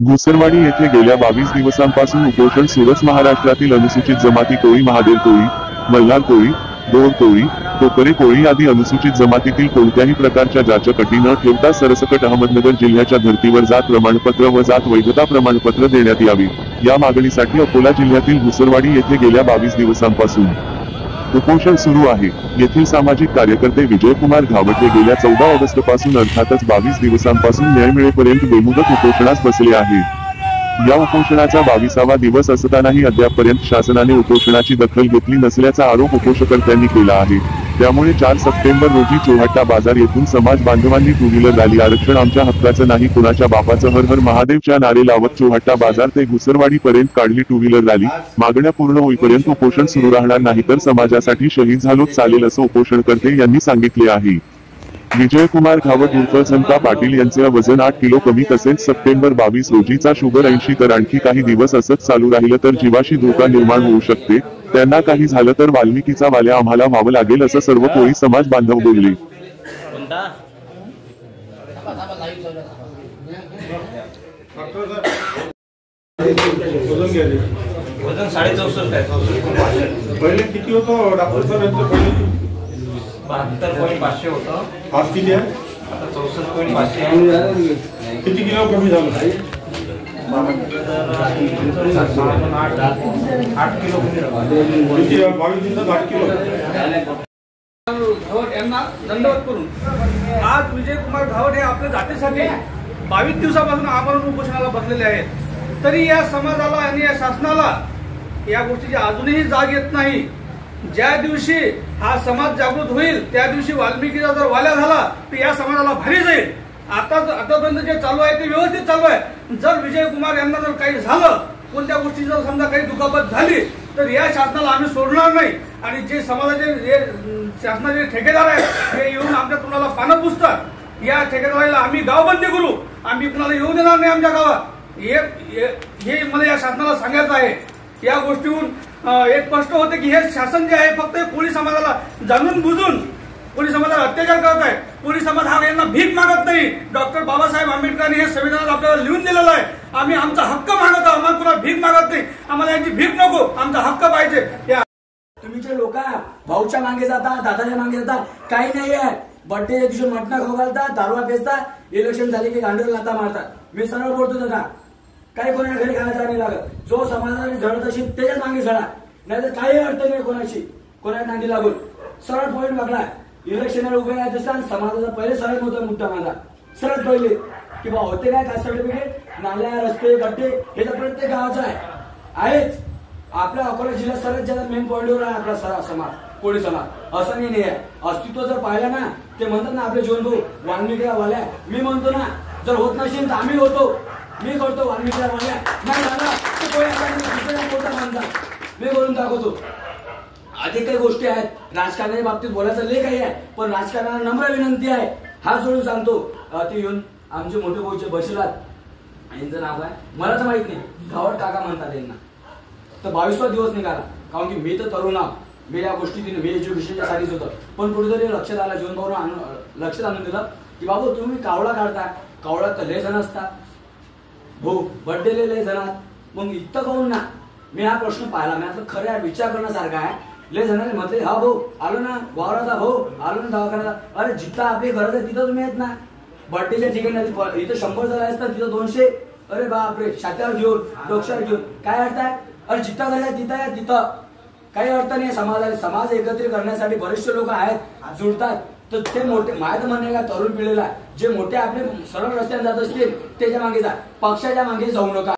घुसरवाडी येथे गेल्या 22 दिवसांपासून उपोषण सुरूच महाराष्ट्रातील अनुसूचित जमाती कोळी, महादेव कोळी, मल्हार कोळी, दोर कोळी, टोकरे कोळी आदी अनुसूचित जमातीतील कोणत्याही प्रकारच्या जाचक अटी न ठेवता सरसकट अहमदनगर जिल्ह्याच्या धर्तीवर जात प्रमाणपत्र व जात वैधता प्रमाणपत्र देण्यात यावी, या मागणीसाठी अकोला जिल्ह्यातील घुसरवाडी येथे गेल्या 22 दिवसांपासून उपोषण सुरू आहे। येथील सामाजिक कार्यकर्ते विजयकुमार घावट हे गेल्या 14 ऑगस्ट पासून अर्थातच 22 दिवसांपासून न्याय मिळेपर्यंत बेमुदत उपोषणास बसले आहेत। या उपोषणाचा 22वा दिवस असतानाही अद्यापपर्यंत शासनाने उपोषणाची दखल घेतली नसल्याचा आरोप उपोषणकर्त्यांनी केला आहे। त्यामुळे 4 सप्टेंबर रोजी चोहट्टा बाजार येथून समाज बांधवांनी टू व्हीलर रॅली आरक्षण आमच्या हक्काचं नाही कुणाच्या बापाचं हर हर महादेवच्या नारे लावत चोहट्टा बाजार ते घुसरवाडी पर्यंत काढली टू व्हीलर रॅली। मागण्या पूर्ण होईपर्यंत उपोषण सुरू राहणार नाही तर समाजासाठी शहीद झालोच चालेल असं उपोषणकर्ते यांनी सांगितले आहे। विजयकुमार घावट उर्फ झंका पाटील यांचे वजन 8 किलो कमी तसेच सप्टेंबर 22 रोजीचा शुगर 80 तर आणखी काही दिवस असंच चालू राहिलं तर जीवाशी धोका निर्माण होऊ शकते, त्यांना काही झालं तर वाल्मिकीचा वाल्या आम्हाला व्हावं लागेल असं सर्व कोळी समाज बांधव बोलले। वजन 64 आहे। पहिले किती होतं डॉक्टर साहेब? 72.500 होतं। आज किती आहे? आता 64.500 आहे। किती किलो कमी झालं? 8 किलो कमी झालं। 22 दिवसात 8 किलो। घावट यांना दंडवत करून आज विजयकुमार घावट हे आपल्या जातीसाठी 22 दिवसापासून आमरण उपोषणाला बसलेले आहेत। तरी या समाजाला आणि या शासनाला या गोष्टीची अजूनही जाग येत नाही। ज्या दिवशी हा समाज जागृत होईल त्या दिवशी वाल्मिकीचा जर वाल्या झाला तर या समाजाला भारी जाईल। आतापर्यंत जे चालू आहे ते व्यवस्थित चालू आहे। जर विजयकुमार यांना जर काही झालं, कोणत्या गोष्टी जर समजा काही दुखापत झाली तर या शासनाला आम्ही सोडणार नाही। आणि जे समाजाचे जे शासनाचे ठेकेदार आहेत ते येऊन आमच्या कुणाला पानं पुसतात, या ठेकेदाराला आम्ही गावबंदी करू, आम्ही कुणाला येऊ देणार नाही आमच्या गावात। हे मला या शासनाला सांगायचं आहे। या गोष्टीहून एक स्पष्ट होते की हे शासन जे आहे फक्त कोळी समाजाला जाणून बुजून कोळी समाजाला अत्याचार करत आहे। कोळी समाज हा यांना भीक मागत नाही। डॉक्टर बाबासाहेब आंबेडकरांनी हे संविधानात आपल्याला लिहून दिलेलं आहे, आम्ही आमचा हक्क मागत आहोत, आम्हाला कुणा भीक मागत नाही, आम्हाला यांची भीक नको, आमचा हक्क पाहिजे। तुम्ही जे लोक भाऊच्या मागे जाता, दादाच्या मागे जाता, काही नाही आहे। बर्थडेच्या दिवशी मटणा खाऊ घालतात, दारूवा पेचता, इलेक्शन झाले की गांडीवर लाथा मारतात। मी सरळ बोलतो दादा, काही कोणा घरी खायला नाही लागत। जो समाजाने झडत असेल त्याच्याच मागे झडा, नाही तर काही अर्थ नाही कोणाची कोणा नांदी लागून। सरळ पॉईंट बघला, इलेक्शनला उभे राहायचं असताना समाजाचा पहिले सरळ होता मुद्दा माझा सरळ पहिले की बा होते काय कास्ट सर्टिफिकेट, नाल्या, रस्ते, गड्डे हे तर प्रत्येक गावाचं आहेच। आपल्या अकोला जिल्ह्यात सर्वात जास्त मेन पॉईंटवर आहे आपला समाज, कोळी समाज। असं नाही आहे, अस्तित्व जर पाहिलं ना ते म्हणतात ना आपले जीवन भाऊ वाल्मिकीला वाल्या, मी म्हणतो ना जर होत नसेल तर आम्ही होतो, मी करतो वाल्मिकीला वाल्या, नाही झाला मी करून दाखवतो। अधिक काही गोष्टी आहेत राजकारणाच्या बाबतीत बोलायचं लय काही आहे, पण राजकारणाला नम्र विनंती आहे, हात जोडून सांगतो ते येऊन आमचे मोठे भाऊचे बशिलात, यांचं नाव काय मला तर माहित नाही, घावट काका म्हणतात यांना। तर 22वा दिवस निघाला, कारण की मी तर तरुण आहे, मी या गोष्टी मी एज्युकेशनच्या साठीच होतं, पण कुठेतरी लक्षात आलं, जीवन भाऊन लक्षात आणून दिलं की बाबू तुम्ही कावळा काढता, कावळा तर लय जण असतात भाऊ, बर्थडे लय जणात, मग इतकं कहून ना मी हा प्रश्न पाहिला, मी आता खरं विचार करण्यासारखा आहे। लय जणांनी म्हटले हा भाऊ आलो ना वावराचा, भाऊ आलो ना दवाखान्याचा, अरे जिथं आपली गरज आहे तिथं तुम्ही येत ना। बर्थडेच्या ठिकाणी इथं 100 जण असतात तिथं 200, अरे बापरे छात्यावर घेऊन डोक्यावर घेऊन काय अर्थ आहे? अरे जिथं गरज आहे तिथं आहे, तिथं काही अर्थ नाही। समाज एकत्रित करण्यासाठी बरेचसे लोक आहेत जुळतात, तर ते मोठे माझं म्हणणे का तरुण पिढीला जे मोठे आपले सरळ रस्त्याने जात असतील त्याच्या मागे जा, पक्षाच्या मागे जाऊ नका।